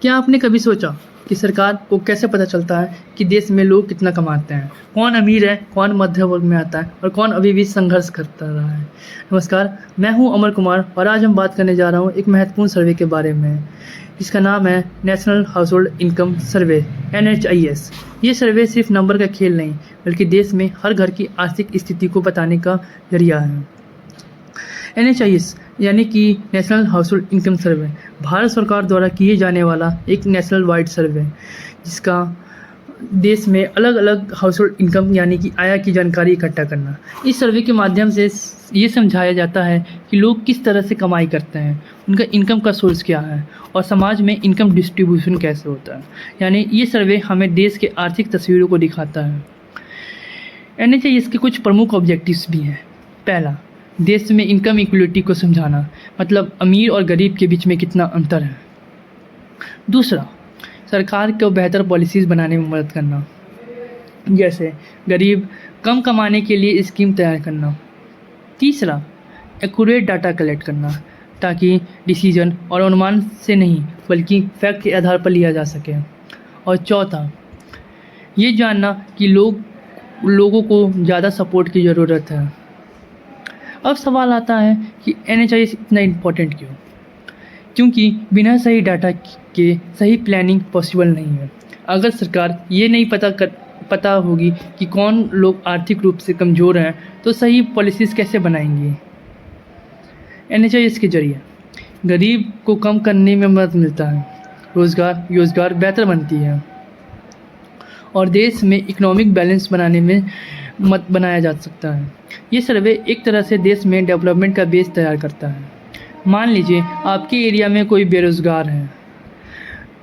क्या आपने कभी सोचा कि सरकार को कैसे पता चलता है कि देश में लोग कितना कमाते हैं, कौन अमीर है, कौन मध्य वर्ग में आता है और कौन अभी भी संघर्ष करता रहा है। नमस्कार, मैं हूं अमर कुमार और आज हम बात करने जा रहा हूं एक महत्वपूर्ण सर्वे के बारे में जिसका नाम है नेशनल हाउसहोल्ड इनकम सर्वे NHIS। ये सर्वे सिर्फ नंबर का खेल नहीं बल्कि देश में हर घर की आर्थिक स्थिति को बताने का जरिया है। NHIS यानी कि नेशनल हाउसहोल्ड इनकम सर्वे भारत सरकार द्वारा किए जाने वाला एक नेशनल वाइड सर्वे जिसका देश में अलग अलग हाउसहोल्ड इनकम यानी कि आय की जानकारी इकट्ठा करना। इस सर्वे के माध्यम से ये समझाया जाता है कि लोग किस तरह से कमाई करते हैं, उनका इनकम का सोर्स क्या है और समाज में इनकम डिस्ट्रीब्यूशन कैसे होता है। यानी ये सर्वे हमें देश के आर्थिक तस्वीरों को दिखाता है। NHIS के कुछ प्रमुख ऑब्जेक्टिव्स भी हैं। पहला, देश में इनकम इक्वलिटी को समझाना, मतलब अमीर और गरीब के बीच में कितना अंतर है। दूसरा, सरकार को बेहतर पॉलिसीज़ बनाने में मदद करना, जैसे गरीब कम कमाने के लिए स्कीम तैयार करना। तीसरा, एक्यूरेट डाटा कलेक्ट करना ताकि डिसीजन और अनुमान से नहीं बल्कि फैक्ट के आधार पर लिया जा सके। और चौथा, ये जानना कि लोगों को ज़्यादा सपोर्ट की ज़रूरत है। अब सवाल आता है कि NHIS इतना इम्पोर्टेंट क्यों? क्योंकि बिना सही डाटा के सही प्लानिंग पॉसिबल नहीं है। अगर सरकार ये नहीं पता होगी कि कौन लोग आर्थिक रूप से कमज़ोर हैं तो सही पॉलिसीज़ कैसे बनाएंगी। NHIS के जरिए गरीब को कम करने में मदद मिलता है, रोज़गार बेहतर बनती है और देश में इकोनॉमिक बैलेंस बनाया जा सकता है। ये सर्वे एक तरह से देश में डेवलपमेंट का बेस तैयार करता है। मान लीजिए आपके एरिया में कोई बेरोज़गार है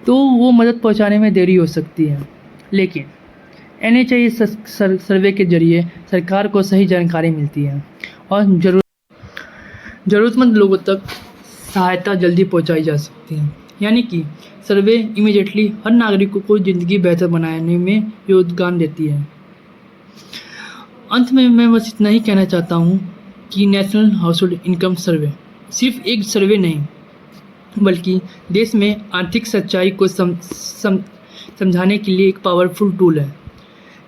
तो वो मदद पहुंचाने में देरी हो सकती है, लेकिन NHIS सर्वे के जरिए सरकार को सही जानकारी मिलती है और ज़रूरतमंद लोगों तक सहायता जल्दी पहुंचाई जा सकती है। यानी कि सर्वे इमीडिएटली हर नागरिक को ज़िंदगी बेहतर बनाने में योगदान देती है। अंत में मैं बस इतना ही कहना चाहता हूँ कि नेशनल हाउसहोल्ड इनकम सर्वे सिर्फ एक सर्वे नहीं बल्कि देश में आर्थिक सच्चाई को समझाने के लिए एक पावरफुल टूल है।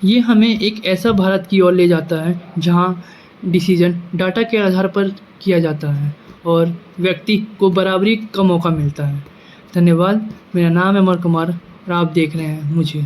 ये हमें एक ऐसा भारत की ओर ले जाता है जहाँ डिसीजन डाटा के आधार पर किया जाता है और व्यक्ति को बराबरी का मौका मिलता है। धन्यवाद। मेरा नाम है अमर कुमार और आप देख रहे हैं मुझे।